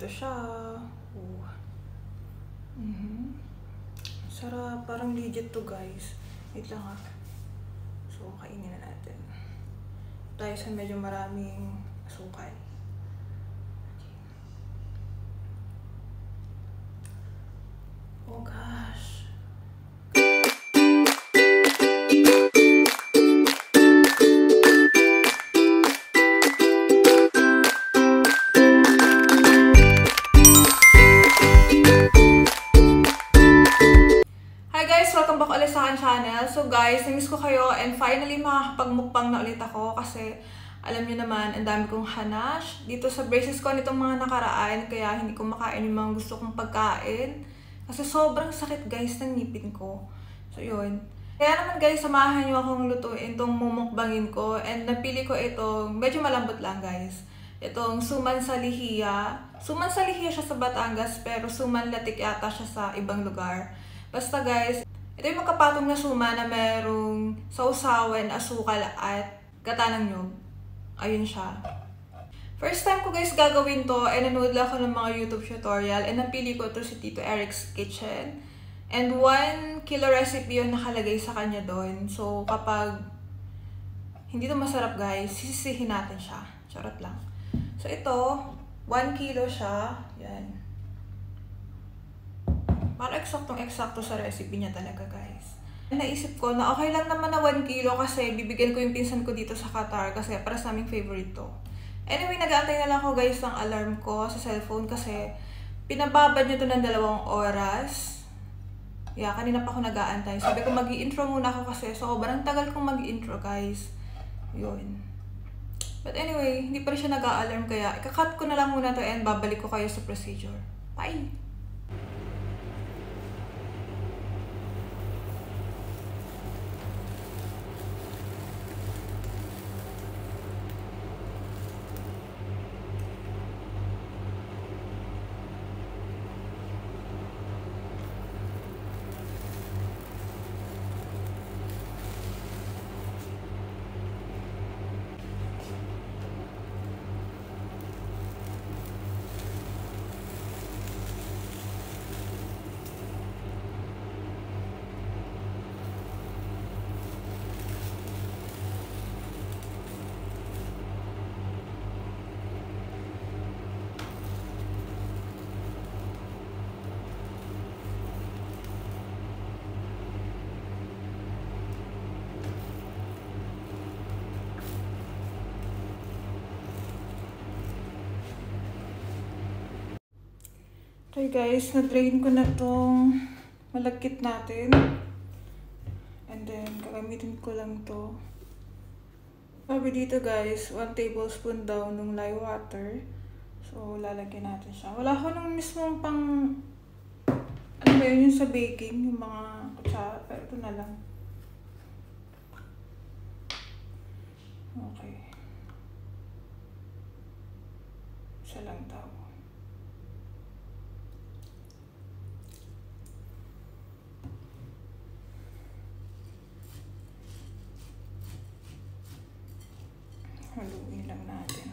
Ito siya. Oh. Sarap. Parang legit to, guys. Wait lang ha. So, kainin na natin. Tayo sa medyo maraming asukal. Oh gosh. Welcome back ulit sa akin channel. So guys, namiss ko kayo and finally makakapagmukbang na ulit ako kasi alam niyo naman, ang dami kong hanash dito sa braces ko nitong mga nakaraan kaya hindi ko makain yung mga gusto kong pagkain kasi sobrang sakit guys ng ngipin ko. So yun. Kaya naman guys, samahan niyo akong lutuin itong mumukbangin ko and napili ko itong medyo malambot lang guys. Itong suman sa lihiya. Suman sa lihiya siya sa Batangas pero suman latik yata siya sa ibang lugar. Basta guys, ito yung magkapatong na suma na merong sausawan, asukal at gata ng nyug. Ayun siya. First time ko guys gagawin to and nanood lang ako ng mga YouTube tutorial and napili ko ito si Tito Eric's Kitchen. And 1 kilo recipe yung nakalagay sa kanya doon. So kapag hindi to masarap guys, sisisihin natin siya. Charot lang. So ito, 1 kilo siya. Yan. Para eksaktong-eksakto sa recipe niya talaga, guys. Naisip ko na okay lang naman na 1 kilo kasi bibigyan ko yung pinsan ko dito sa Qatar kasi para sa aming favorite to. Anyway, nag-aantay na lang ako guys ng alarm ko sa cellphone kasi pinababad niya to ng 2 oras. Yeah, kanina pa ako nag-aantay. Sabi ko mag-i-intro muna ako kasi sobrang tagal kong mag-i-intro, guys. Yun. But anyway, hindi pa rin siya nag-a-alarm kaya ika-cut ko na lang muna to and babalik ko kayo sa procedure. Bye! Okay guys, na-drain ko na tong malagkit natin. And then, gagamitin ko lang to. Sabi dito guys, 1 tablespoon daw ng lye water. So, lalagyan natin siya. Wala ko nung mismong pang, ano ba yun, yung sa baking, yung mga kutsara. Pero ito na lang. Okay. Isa lang daw. Haluin lang natin.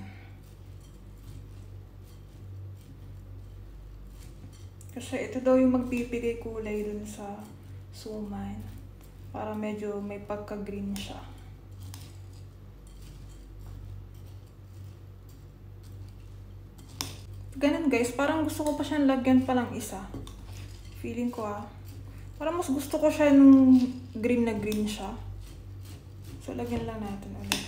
Kasi ito daw yung magbibigay kulay dun sa suman. Para medyo may pagka-green siya. Ganun guys, parang gusto ko pa siyang lagyan pa lang isa. Feeling ko parang mas gusto ko siya nung green na green siya. So lagyan lang natin ulit.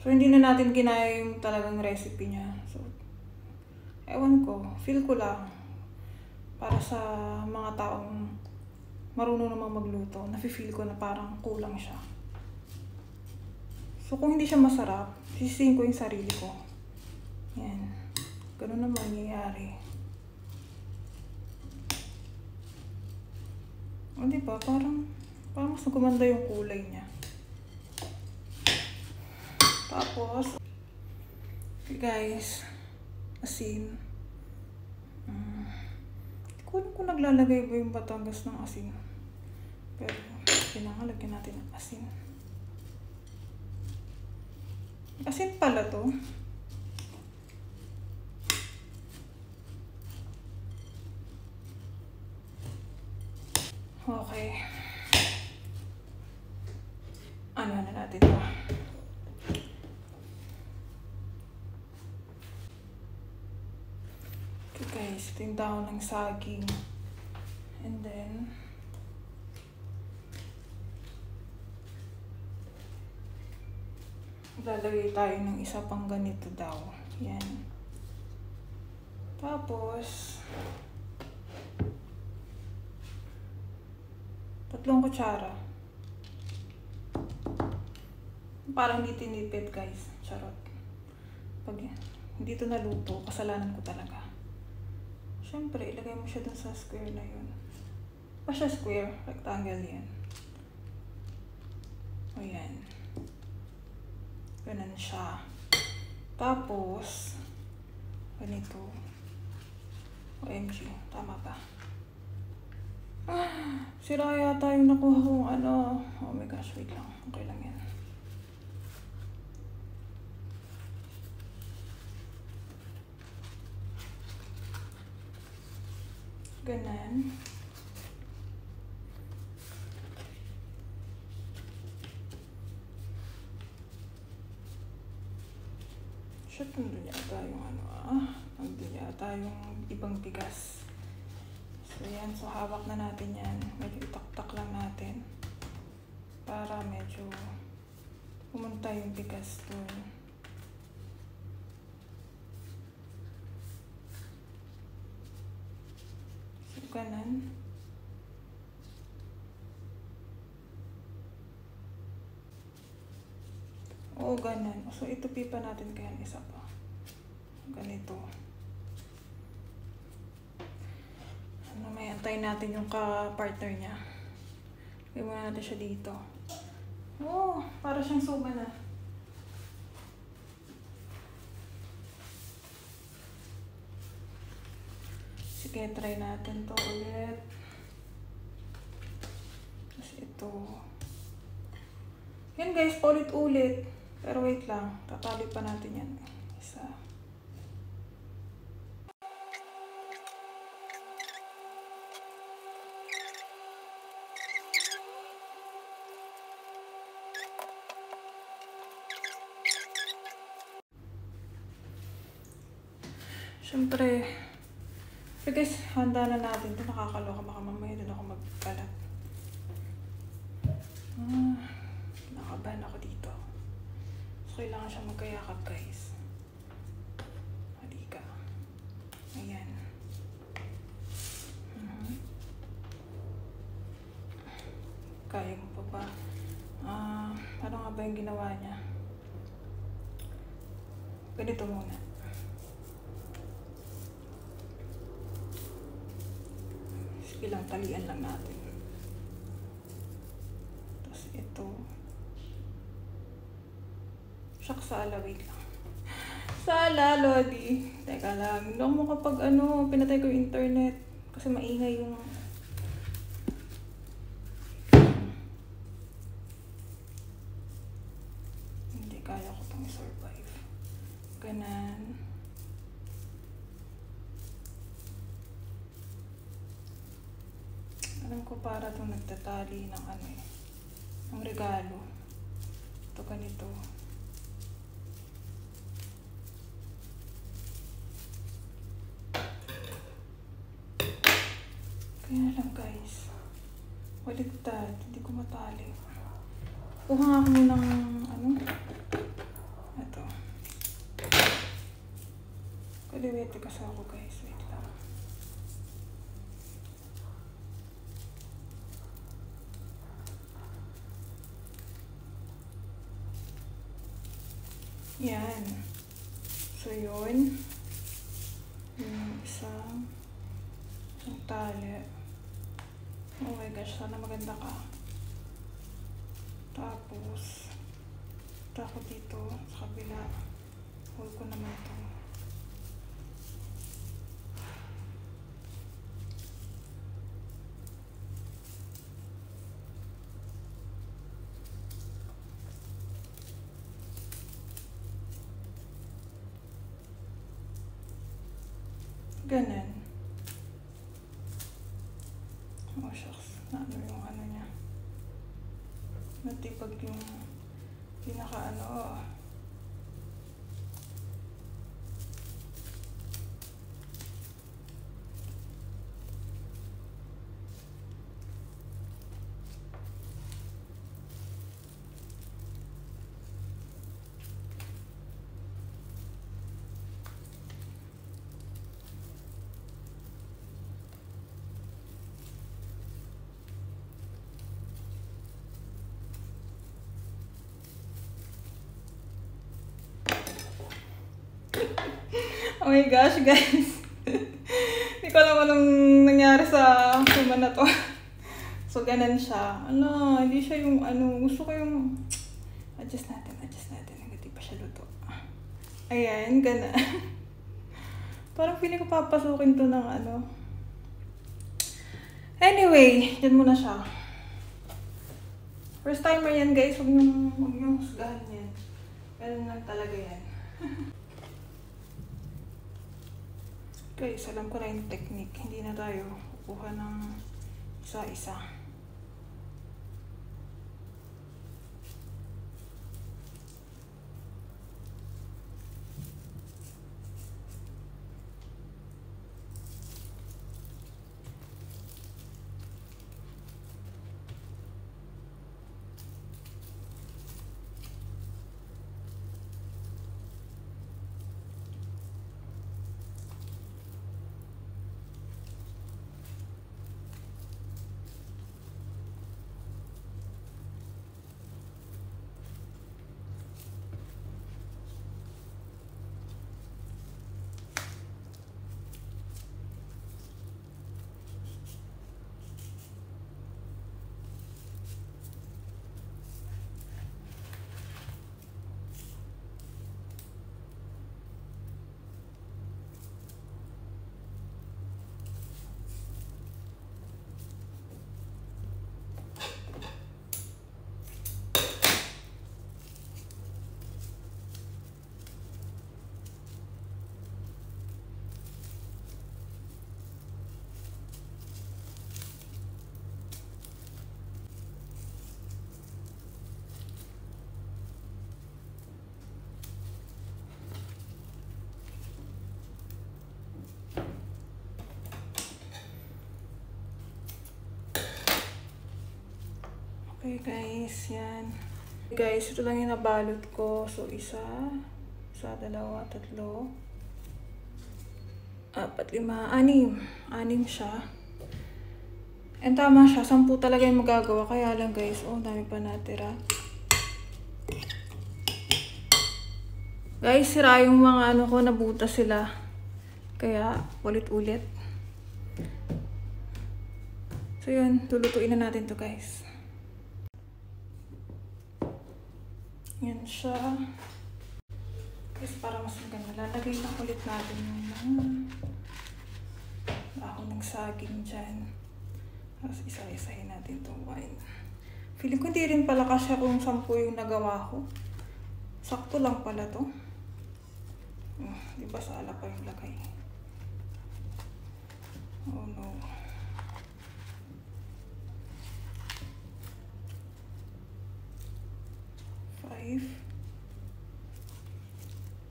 So, hindi na natin ginaya yung talagang recipe niya. So, ewan ko. Feel ko lang. Para sa mga taong marunong namang magluto, nafe-feel ko na parang kulang siya. So, kung hindi siya masarap, sisihin ko yung sarili ko. Yan. Ganun na mangyayari. O, diba? Parang mas gumanda yung kulay niya. Tapos, okay guys, asin. Hindi ko alam kung naglalagay ba yung Batangas ng asin. Pero, pinangalagyan natin ng asin. Asin pala to. Okay. Ano na natin to? Okay guys, ito yung dahon ng saging. And then, lalagay tayo ng isa pang ganito daw. Yan. Tapos, 3 kutsara. Parang hindi tinipid guys. Charot. Pag hindi ito naluto, kasalanan ko talaga. Siyempre, ilagay mo siya dun sa square na yun. Pa siya square, rectangle yan. O yan. Ganun siya. Tapos, ganito. OMG, tama ba? Sira yata yung nakuha kong ano. Oh my gosh, wait lang. Okay lang yan. Ganan. Shit, nandun yata yung ano nandun yata yung ibang bigas. So yan, so hawak na natin yan. Medyo itaktak lang natin. Para medyo pumunta yung bigas dun. So ganan. Oo, ganan. So itupi pa natin kaya isa pa. Ganito. May antayin natin yung ka-partner niya. Gawin muna natin siya dito. Oh, para siyang suba na. Sige, try natin to ulit. Tapos ito. Yan guys, paulit-ulit. Pero wait lang, tatali pa natin yan. Isa. Siyempre, guys, handa na natin ito. Nakakaloka, baka mamaya doon ako magkalat. Nakabahan ako dito. So, kailangan siya magkayakap, guys. Halika. Ayan. Kaya mo pa ba? Ano nga ba yung ginawa niya? Ganito muna. Ilang talian lang natin. Tapos ito. Shucks, sala, wait lang. Sala, Lodi. Teka lang. Hindi ako makapag pinatay ko yung internet. Kasi maingay yung... Hindi kaya ko itong survive. Ganan. Alam ko para itong nagtatali ng ng regalo. Ito ganito. Kaya lang guys, waligtad, hindi ko matali. Kuha nga ako ng ito. Kaliwete kasi ako guys, wait lang. Yan. So, yun. Yung isang tali. Oh my gosh, sana maganda ka. Tapos, ito ako dito sa kabila. Hold ko naman ito. Ganun. Oh, shucks. Ano yung ano niya. Natipag yung pinaka ano. Oh my gosh, guys. Hindi ko alam anong nangyari sa suma na to. So, ganun siya. Ano, hindi siya yung ano. Gusto ko yung... Adjust natin. Hindi pa siya luto. Ayan, ganun. Parang feeling ko papasukin to ng ano. Anyway, yan muna siya. First timer yan, guys. Huwag niyong husgahan yan. Ganun lang talaga yan. Guys, alam ko na yung technique. Hindi na tayo kukuha ng isa-isa. Okay guys, yan. Guys, ito lang yung nabalot ko. So, isa, dalawa, tatlo, 4, 5, 6. 6 siya. And tama siya, 10 talaga yung magagawa. Kaya lang guys, oh, dami pa natira. Guys, sira yung mga ano ko, nabuta sila. Kaya, ulit-ulit. So yun, lulutuin na natin to guys. Yan siya. Guys, para mas maganda, lalagay lang ulit natin yung mga dahon ng saging dyan. Tapos isa-isahin natin itong wine. Feeling ko hindi rin pala kasi kung 10 yung nagawa ko. Sakto lang pala to. Di ba sala pa yung lagay? Oh no. Five,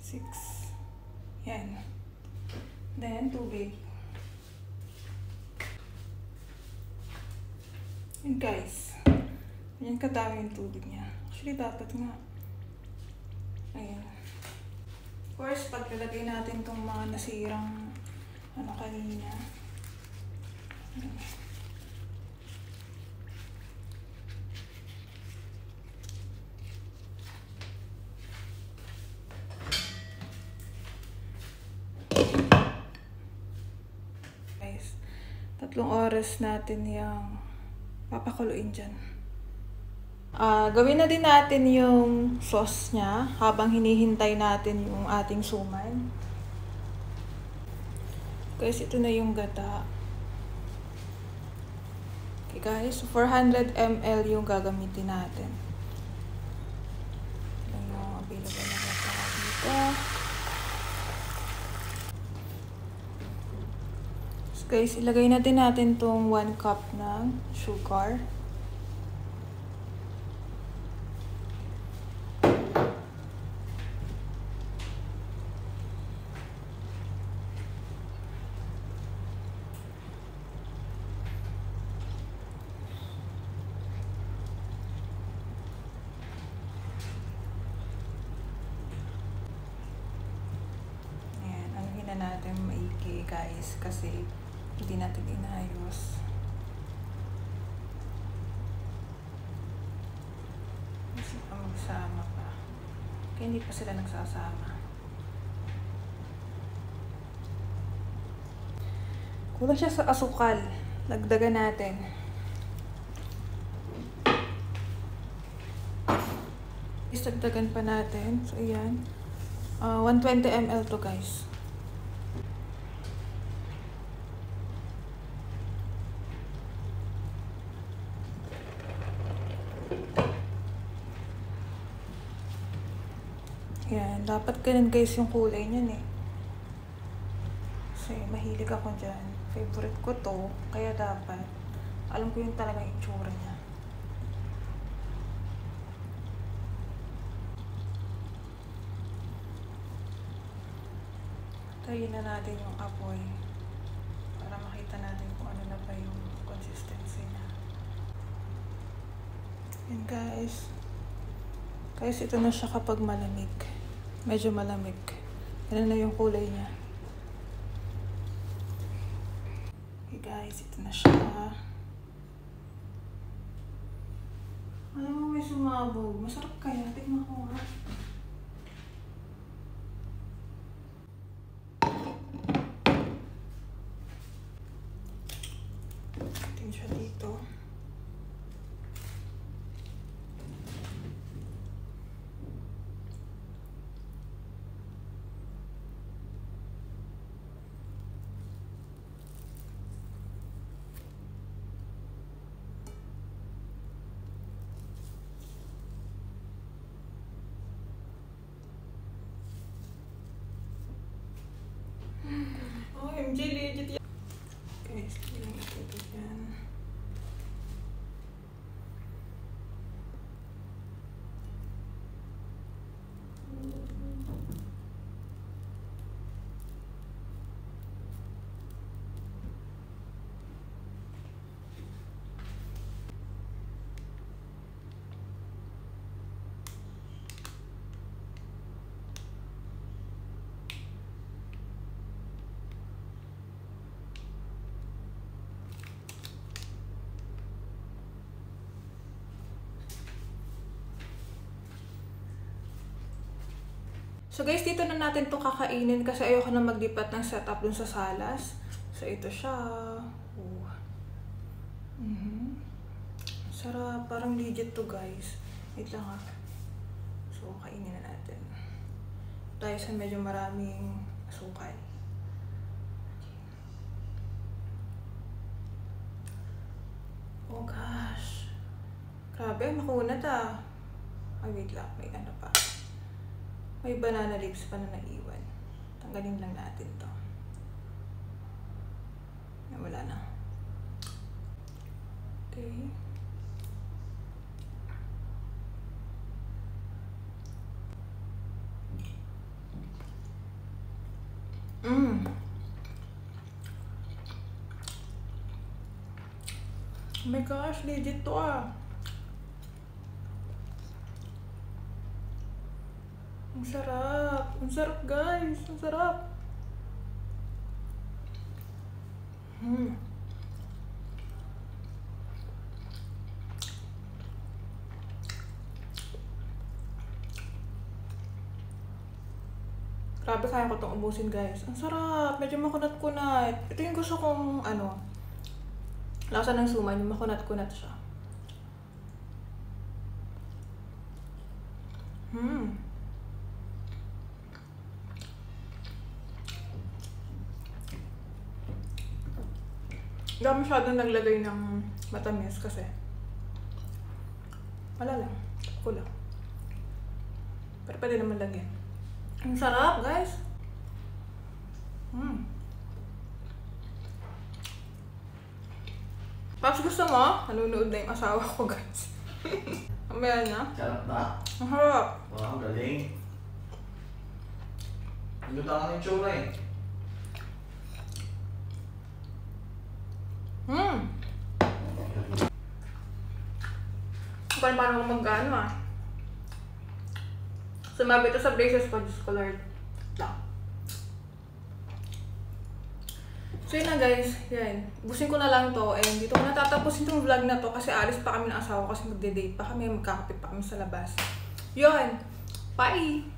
6. Yan. Then, tubig. Yan guys. Yan kadami yung tubig niya. Actually, dapat nga. Ayan. Of course, paglalagay natin itong mga nasirang ano kanina. Ayan. Guys, 3 oras natin yung papakuluin dyan. Gawin na din natin yung sauce niya habang hinihintay natin yung ating suman. Guys, ito na yung gata. Okay guys, 400 ml yung gagamitin natin. Ito yung available na gata dito. Guys, ilagay natin tong 1 cup ng sugar. Ayan, anuhin na natin maigi guys kasi hindi natin inayos. Kasi pa magsama pa. Kaya hindi pa sila nagsasama. Kulang siya sa asukal. Lagdagan natin. Dagdagan pa natin. So, ayan. 120 ml to guys. Yan, dapat ganun guys yung kulay niyan eh. Kasi mahilig ako dyan. Favorite ko to, kaya dapat. Alam ko yung talagang itsura niya. Tayin na natin yung apoy para makita natin kung ano na ba yung consistency niya. Yan guys. Guys, ito na siya kapag malamig. Medyo malamig. Yan na yung kulay niya. Okay guys, ito na siya. Alam mo may sumabog. Masarap kaya. Tingnan ko nga. Tingnan siya dito. OMG, legit yan. Guys, tingnan natin ito dyan. So guys, dito na natin itong kakainin kasi ayoko na maglipat ng setup dun sa salas. So ito siya. Oh. Sarap. Parang legit to guys. Wait lang ha. So kainin na natin. Tayo sa medyo maraming asukal. Oh gosh. Grabe, makunat ah. Ay wait lang. May ano pa. May banana leaves pa na naiwan. Tanggalin lang natin to. Wala na. Okay. Oh my gosh, legit to ah. Ang sarap. Ang sarap guys. Ang sarap. Grabe, kaya ko itong ubusin guys. Ang sarap. Medyo makunat-kunat. Ito yung gusto kong ano. Lasa ng suman. Yung makunat-kunat siya. Hindi ako masyadong naglagay ng matamis kasi wala lang. Kulang. Pero pwede naman lagyan. Ang sarap guys. Tapos gusto mo? Nanunood na yung asawa ko, guys. Mamaya na. Sarap ba? Ang harap. Wow, galing. Ang ganda ka ng tsura eh. Paano mag-ano ah. Sumabi ito sa braces ko, Diyos ko Lord. Lang. So yun na guys, yan. Busin ko na lang to and dito ko natatapusin itong vlog na to kasi alis pa kami ng asawa kasi magde-date pa kami, magkakapit pa kami sa labas. Yun! Bye!